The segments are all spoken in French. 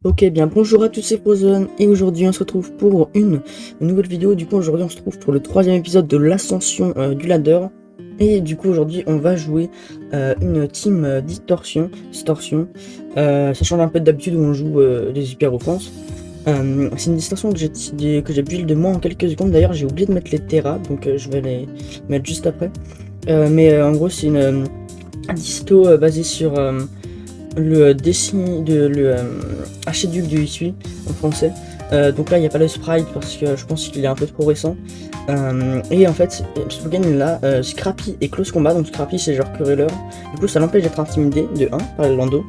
Ok, bien bonjour à tous, c'est Frozen et aujourd'hui on se retrouve pour une nouvelle vidéo. Du coup aujourd'hui on se retrouve pour le troisième épisode de l'ascension du ladder. Et du coup aujourd'hui on va jouer une team distorsion. Ça change un peu d'habitude où on joue des hyper offenses. C'est une distorsion que j'ai build de moi en quelques secondes. D'ailleurs j'ai oublié de mettre les terras, donc je vais les mettre juste après. En gros c'est une disto basée sur le dessin de le archiduc de Hisui en français. Donc là il n'y a pas le sprite parce que je pense qu'il est un peu trop récent. Et en fait ce slogan là, Scrappy et close combat. Donc Scrappy c'est genre querelleur, du coup ça l'empêche d'être intimidé de 1 par les Lando,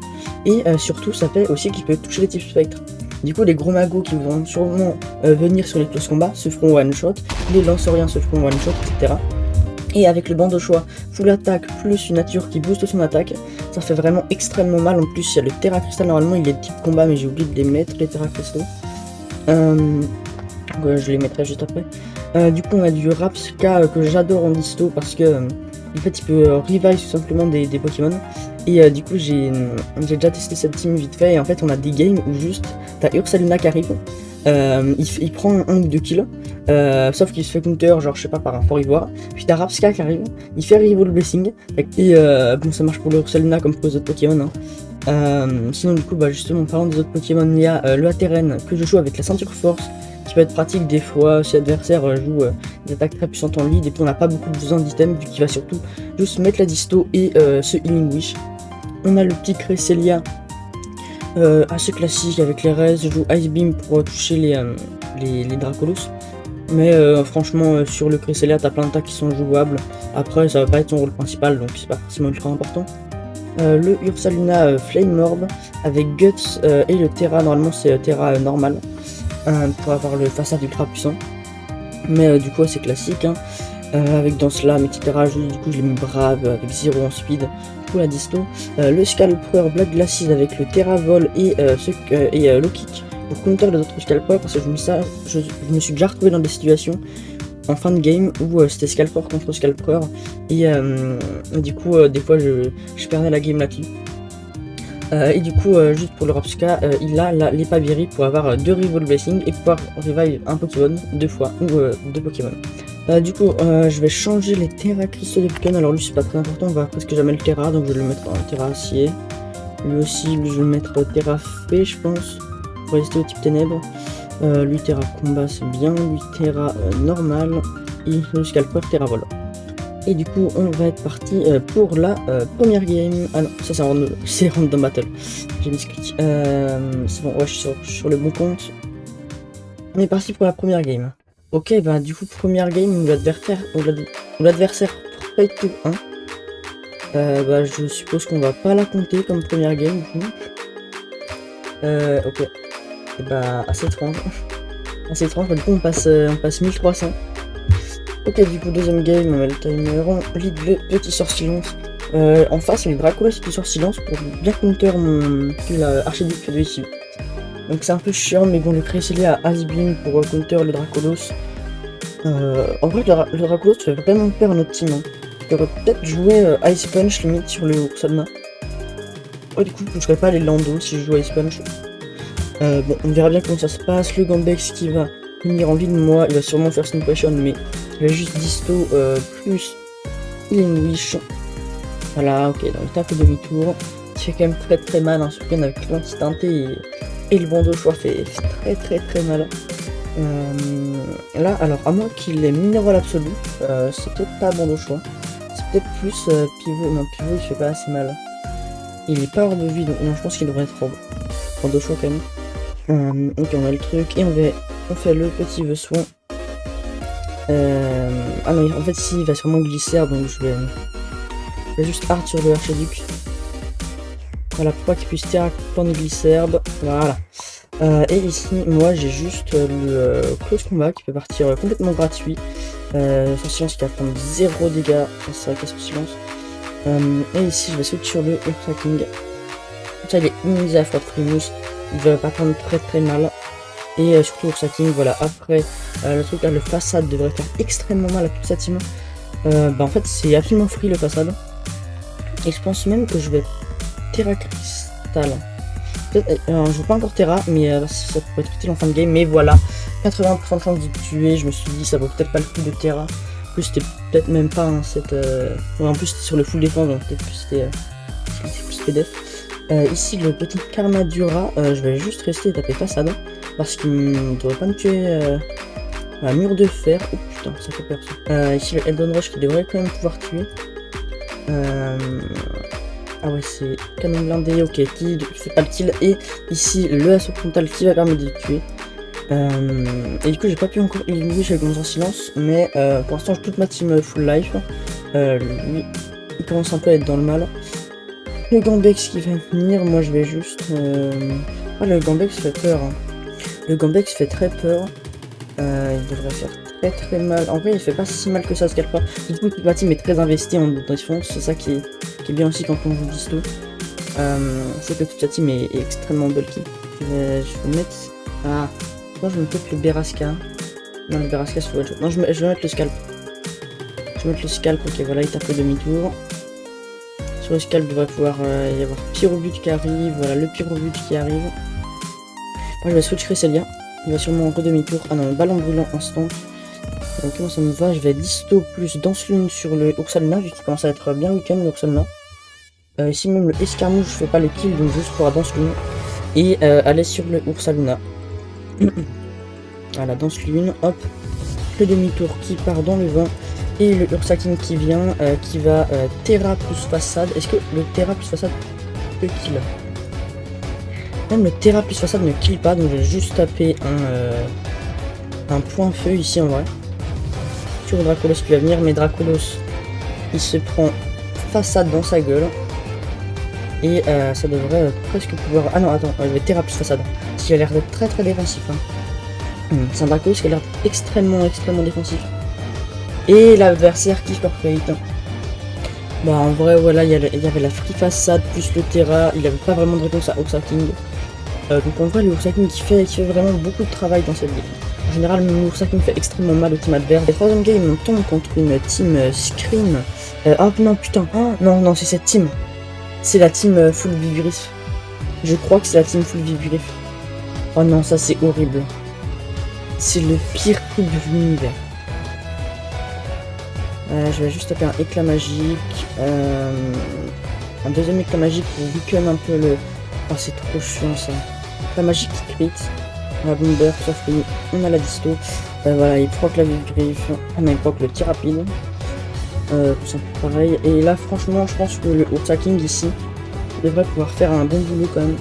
et surtout ça fait aussi qu'il peut toucher les types spectres. Du coup les gros magos qui vont sûrement venir sur les close combats se feront one shot, les lanceriens se feront one shot, etc. Et avec le banc de choix full attaque plus une nature qui booste son attaque, ça fait vraiment extrêmement mal. En plus il y a le terra cristal, normalement il est de type combat mais j'ai oublié de les mettre, les terra cristaux. Je les mettrai juste après. Du coup on a du Rapska que j'adore en disto parce que en fait il peut revive tout simplement des Pokémon. Et du coup j'ai déjà testé cette team vite fait, et en fait on a des games où juste t'as Ursaluna qui arrive, il prend 1 ou 2 kills, sauf qu'il se fait counter genre je sais pas par un fort ivoire, puis t'as Rapska qui arrive, il fait Rival Blessing, et bon ça marche pour le Ursaluna comme pour les autres Pokémon hein. Sinon du coup bah justement en parlant des autres Pokémon, il y a le Hateren que je joue avec la ceinture force, qui peut être pratique des fois si l'adversaire joue des attaques très puissantes en lead, et puis on n'a pas beaucoup besoin d'items vu qu'il va surtout juste mettre la disto et ce healing wish. On a le petit Cresselia assez classique avec les res, je joue Ice Beam pour toucher les Dracolos. Mais franchement sur le Cresselia t'as plein d'attaques qui sont jouables. Après ça va pas être son rôle principal donc c'est pas forcément ultra important. Le Ursaluna Flame Orb avec Guts et le Terra, normalement c'est Terra normal pour avoir le façade ultra puissant. Mais du coup c'est classique hein. Avec dans Slam etc. Du coup je l'ai mis brave avec 0 en speed pour la disto. Le Scalper Black Glasses avec le Terra Vol et Low Kick pour counter les autres Scalpers, parce que je me suis déjà retrouvé dans des situations en fin de game où c'était Scalper contre Scalper, et du coup des fois je perdais la game là-dessus. Et du coup juste pour le Rapska, il a l'Epaviri pour avoir 2 Rival Blessing et pouvoir revive un Pokémon 2 fois, ou 2 Pokémon. Du coup je vais changer les Terra cristaux des Pokémon. Alors lui c'est pas très important, on va presque jamais le Terra, donc je vais le mettre en Terra acier. Lui aussi je vais le mettre Terra fée je pense, pour rester au type ténèbres. Lui Terra combat c'est bien, lui Terra normal, et le Scalper Terra vol. Et du coup on va être parti pour la première game. Ah non, ça c'est random battle, j'ai mis ce clic. C'est bon, ouais je suis sur le bon compte. On est parti pour la première game. Ok, bah du coup première game où l'adversaire fight tour 1. Bah je suppose qu'on va pas la compter comme première game du coup. Ok. Et bah assez étrange. Assez étrange, bah, du coup on passe 1300. Ok, du coup deuxième game, on met le timer, on lead le petit sort silence. En face il y a le Dracolos qui sort silence pour bien counter l'archiduc de ici. Donc c'est un peu chiant, mais bon, le Cresselia a Ice Beam pour counter le Dracolos. En vrai le Dracolos fait vraiment peur à notre team hein. J'aurais peut-être joué Ice Punch limite sur le Ursaluna. Ouais, du coup je toucherais pas les Lando si je joue Ice Punch. Bon, on verra bien comment ça se passe. Le Gambex qui va venir en vie de moi, il va sûrement faire Snow Potion, mais il va juste disto plus Healing Wish. Voilà, ok, donc il tape demi-tour. Il fait quand même très mal, hein, surtout avec l'anti-teinté et le bandeau choix fait très mal. Là, alors à moins qu'il ait minéral absolu, c'est peut-être pas bandeau choix. C'est peut-être plus pivot. Non, pivot il fait pas assez mal. Il est pas hors de vie, donc non, je pense qu'il devrait être bandeau choix quand même. Ok, on a le truc et on fait le petit vœu soin. Ah non, en fait si, il va sûrement glisser, donc je vais juste hard sur le archiduc. Voilà, pour pas qu'il puisse tirer plein de glisserbe. Voilà. Et ici, moi j'ai juste le close combat qui peut partir complètement gratuit. Son silence qui va prendre 0 dégâts, c'est vrai qu'il y a son silence. Et ici je vais switch sur le Ultra King. Comme ça il est immunisé à Froid Primus, il va pas prendre très mal. Et surtout Ursa King, voilà, après le truc là, le façade devrait faire extrêmement mal à toute sa team. Bah en fait c'est absolument free le façade. Et je pense même que je vais Terra Cristal je joue pas encore Terra, mais ça pourrait être utile en fin de game. Mais voilà, 80% de chance de tuer. Je me suis dit, ça vaut peut-être pas le coup de Terra. En plus, c'était peut-être même pas hein, cette. Ouais, en plus, c'était sur le full défense, donc peut-être que c'était plus PDF. Ici, le petit Karmadura, je vais juste rester et taper façade. Parce qu'il ne devrait pas me tuer. Un mur de fer. Oh putain, ça fait peur ça. Ici, le Elden Rush qui devrait quand même pouvoir tuer. Ah ouais, c'est canon blindé, ok, qui fait pas le kill. Et ici, le assaut frontal qui va permettre de le tuer. Et du coup, j'ai pas pu encore éliminer chez le en silence, mais pour l'instant, j'ai toute ma team full life. Lui, il commence un peu à être dans le mal. Le Gambex qui va venir, moi je vais juste. Ah, le Gambex fait peur. Hein. Le Gambex fait très peur. Il devrait faire très mal. En vrai, il fait pas si mal que ça, ce qu'elle pas. Du coup, toute ma team est très investie en défense. C'est ça qui est bien aussi quand on joue disto. C'est que toute la team est extrêmement bulky. Je vais mettre. Ah, non, je vais mettre le Beraska. Non, le Beraska c'est one shot. Non, je vais mettre le scalp. Je vais mettre le scalp. Ok, voilà, il tape le demi-tour. Sur le scalp, il va pouvoir y avoir Pyrobut qui arrive. Voilà, le Pyrobut qui arrive. Moi, je vais switch Cresselia. Il va sûrement en demi-tour. Ah non, le ballon brûlant instant. Donc, comment ça me va? Je vais disto plus Danse Lune sur le Ursaluna, vu qu'il commence à être bien week-end le Ursaluna. Ici, même le Escarmouche, je fais pas le kill, donc juste pour la Danse Lune. Et aller sur le Ursaluna. Voilà, Danse Lune, hop. Le demi-tour qui part dans le vent. Et le Ursaking qui vient, qui va Terra plus façade. Est-ce que le Terra plus façade peut kill? Même le Terra plus façade ne kill pas, donc je vais juste taper un point feu ici en vrai. Sur Dracolos qui va venir, mais Dracolos il se prend façade dans sa gueule. Et ça devrait presque pouvoir. Ah non, attends, je vais Terra plus façade. Parce qu'il a l'air d'être très défensif. Hein. C'est un Dracolos qui a l'air d'être extrêmement défensif. Et l'adversaire qui perfect. Bah en vrai voilà, il y avait la free façade plus le Terra, il avait pas vraiment de réponse à Ursaking. Donc en vrai le Ursaking qui fait vraiment beaucoup de travail dans cette game. En général le Ursaking fait extrêmement mal au team adverse. Et troisième game on tombe contre une team Scream. Oh non putain, oh, non c'est cette team. C'est la team full Vivriff. Je crois que c'est la team full Vivriff. Oh non ça c'est horrible. C'est le pire truc de l'univers. Je vais juste taper un éclat magique, un deuxième éclat magique pour weaken un peu le... Oh c'est trop chiant ça. Éclat magique qui crit, la bomber, sauf qu'on a la disto. Voilà, il proc la Vivriff, il proc le tir rapide. C'est pareil. Et là franchement je pense que le Ursaking ici devrait pouvoir faire un bon boulot quand même.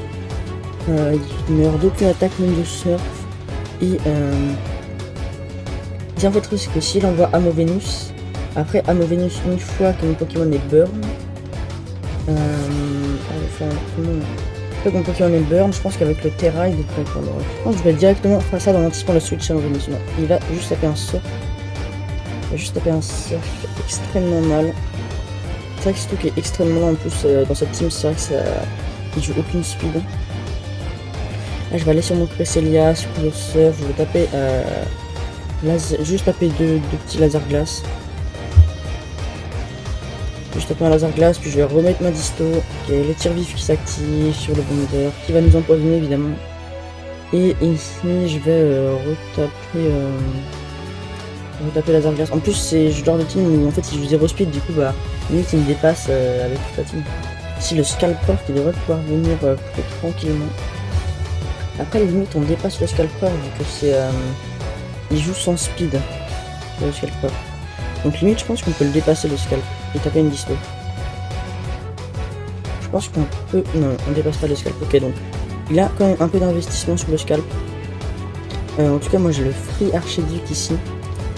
Il meurt d'aucune attaque même de surf. Et en fait c'est que s'il envoie Amovenus, après Amovenus, une fois que mon Pokémon est burn, après que mon Pokémon est burn, je pense qu'avec le Terra il devrait prendre. Je pense que je vais directement faire ça en anticipant le switch Amovenus. Non, il va juste taper un surf. Il va juste taper un surf qui fait extrêmement mal. C'est vrai que c'est tout qui est extrêmement mal en plus dans cette team, c'est vrai que ça. Il joue aucune speed. Là je vais aller sur mon Cresselia, sur le surf, je vais taper juste taper deux petits laser glace. Je tape un laser glace, puis je vais remettre ma disto. Ok, le tir vif qui s'active sur le bomber, qui va nous empoisonner évidemment. Et ici, je vais retaper laser glace. En plus, c'est le genre de team où en fait il joue 0 speed, du coup, bah, limite il me dépasse avec toute la team. Ici, le scalper qui devrait pouvoir venir plutôt tranquillement. Après, limite, on dépasse le scalper vu que c'est. Il joue sans speed, le scalper. Donc, limite, je pense qu'on peut le dépasser le scalp et taper une disto. Je pense qu'on peut. Non, on dépasse pas le scalp. Ok, donc il a quand même un peu d'investissement sur le scalp. En tout cas, moi j'ai le Free Archiduc ici.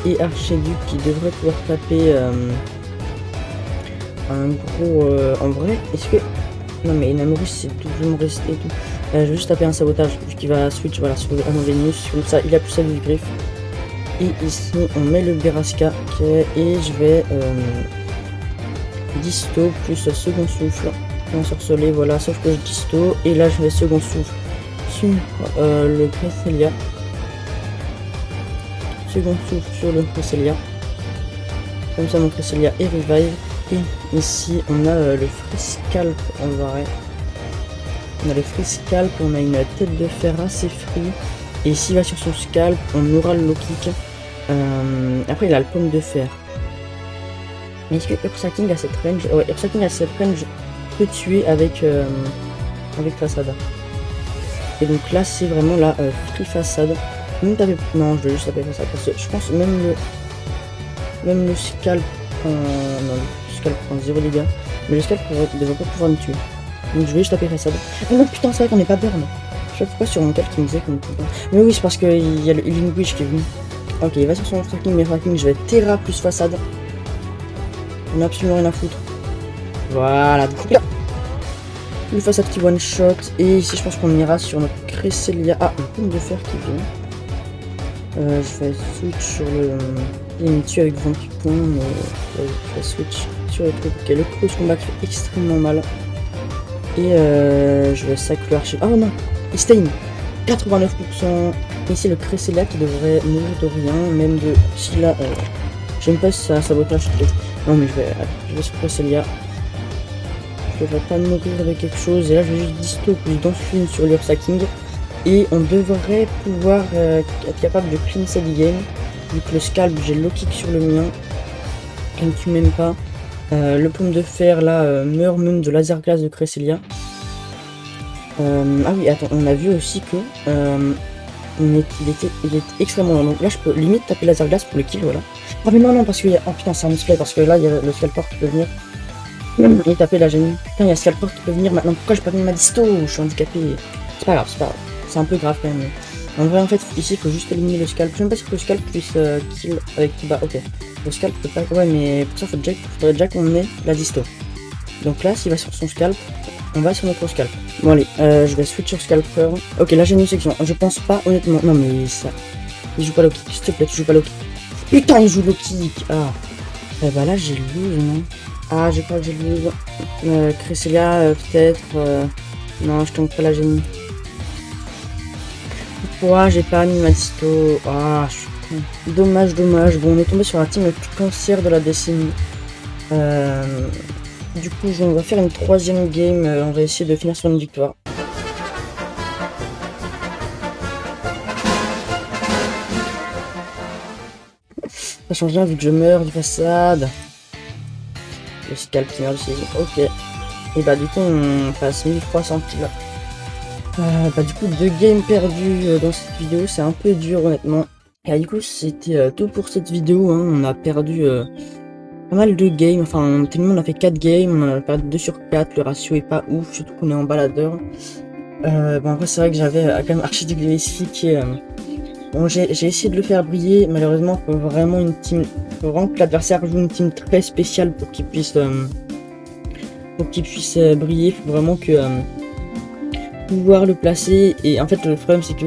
Et Archiduc qui devrait pouvoir taper un gros. En vrai, est-ce que. Non, mais Enamorus c'est toujours resté et tout. Je vais juste taper un sabotage vu qu'il va switch voilà, sur le Amovenus. Comme ça, il a plus sa Vivriff. Et ici, on met le Beraska. Okay, et je vais. Disto plus second souffle. Ensorcelé, voilà, sauf que je disto. Et là, je vais second souffle sur le Cresselia. Second souffle sur le Cresselia. Comme ça, mon Cresselia est revive. Et ici, on a le Free Scalp en vrai. on a le free scalp, on a une tête de fer assez free. Et s'il va sur son scalp, on aura le low kick. Après il a le pomme de fer. Mais est-ce que Ursa King a cette range? Ouais, Ursa King a cette range peut tuer avec façade. Et donc là c'est vraiment la free façade. Même taper... Non, je vais juste taper façade parce que je pense même le scalp prend... Non, le scalp prend 0 dégâts. Mais le scalp devrait pas pouvoir me tuer. Donc je vais juste taper façade. Oh non putain, c'est vrai qu'on n'est pas burn. Je sais pas pourquoi sur mon calque il me disait qu'on était pas. Mais oui, c'est parce qu'il y a le Healing Wish qui est venu. Ok, il va sur son tracking, mais tracking, je vais Terra plus façade. On n'a absolument rien à foutre. Voilà, donc là. Le façade qui one shot. Et ici, je pense qu'on ira sur notre Cresselia. Ah, une pomme de fer qui vient. Je vais switch sur le. Il me tue avec 28 points, mais je vais switch sur le truc. Ok, le cross combat fait extrêmement mal. Et je vais sac le archive. Oh non, il stain 89%. Ici le Cresselia qui devrait mourir de rien, même de. Si là, j'aime pas ça sabotage. Non mais je vais sur Cresselia. Je devrais pas mourir de quelque chose. Et là je vais juste disto plus d'enfine sur l'Ursa King. Et on devrait pouvoir être capable de clean cette game. Vu que le scalp, j'ai le low kick sur le mien. Il ne tue même pas. Le pomme de fer là meurt même de laser glace de Cresselia. Ah oui, attends, on a vu aussi que il était extrêmement lent. Donc là, je peux limite taper laser glace pour le kill, voilà. Ah mais non, parce que oh putain, c'est un misplay parce que là, il y a le scalper qui peut venir. Et taper la génie. Putain, il y a le scalper qui peut venir maintenant. Pourquoi j'ai pas mis ma disto? Je suis handicapé. C'est pas grave, c'est pas grave. C'est un peu grave quand même. En vrai, en fait, ici, il faut juste éliminer le scalp. Je sais même pas si le scalp puisse kill avec Tiba. Ok. Le scalp peut pas. Ouais, mais pour ça, faudrait déjà qu'on ait la disto. Donc là, s'il va sur son scalp, on va sur notre scalp. Bon, allez, je vais switch sur scalper. Ok, là, j'ai une section. Je pense pas, honnêtement. Non, mais ça. Il joue pas low kick. S'il te plaît, tu joues pas low kick. Putain, il joue low kick. Ah. Bah là, j'ai lose, non? Ah, j'ai pas que j'ai lose. Cresselia, peut-être. Non, je tente pas la génie. Pourquoi j'ai pas mis ma disto? Ah, je suis con. Dommage, dommage. Bon, on est tombé sur la team le plus cancer de la décennie. Du coup, on va faire une troisième game. On va essayer de finir sur une victoire. Ça change rien vu que je meurs du façade. Le scalp qui meurt aussi. Ok. Et bah, du coup, on passe 1300 kills. Bah du coup 2 games perdus dans cette vidéo, c'est un peu dur honnêtement. Et du coup c'était tout pour cette vidéo, hein. On a perdu pas mal de games, enfin tout le monde a fait 4 games, on en a perdu 2 sur 4, le ratio est pas ouf, surtout qu'on est en baladeur. Bon après c'est vrai que j'avais quand même Archiduc Lévici et bon j'ai essayé de le faire briller, malheureusement il faut vraiment une team, faut vraiment que l'adversaire joue une team très spéciale pour qu'il puisse briller, il faut vraiment que pouvoir le placer. Et en fait le problème c'est que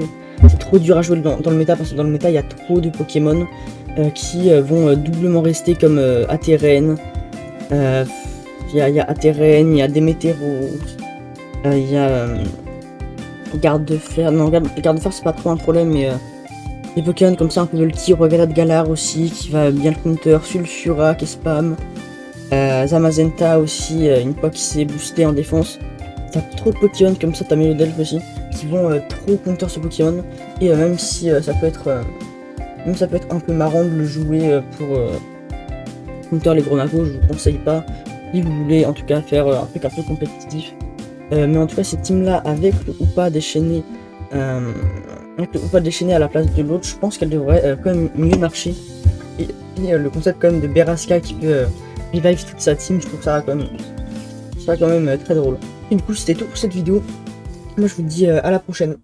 c'est trop dur à jouer dans le méta parce que dans le méta il y a trop de Pokémon qui vont doublement rester comme Ateren. Il y a Ateren, il y a Démétéros, il y a Garde de Fer. Non, Garde de Fer c'est pas trop un problème, mais des Pokémon comme ça un peu Volti, Regalade Galar aussi qui va bien le counter, Sulfura qui est spam, Zamazenta aussi une fois qu'il s'est boosté en défense. T'as trop de Pokémon comme ça, t'as Melodelph aussi, qui vont trop counter ce Pokémon. Et même si ça peut être un peu marrant de le jouer pour counter les gros nagos, je vous conseille pas. Si vous voulez en tout cas faire un truc un peu compétitif. Mais en tout cas cette team là avec le Hoopa déchaîné, à la place de l'autre, je pense qu'elle devrait quand même mieux marcher. Et le concept quand même de Beraska qui peut revive toute sa team, je trouve ça quand même très drôle. Et du coup c'était tout pour cette vidéo. Moi je vous dis à la prochaine.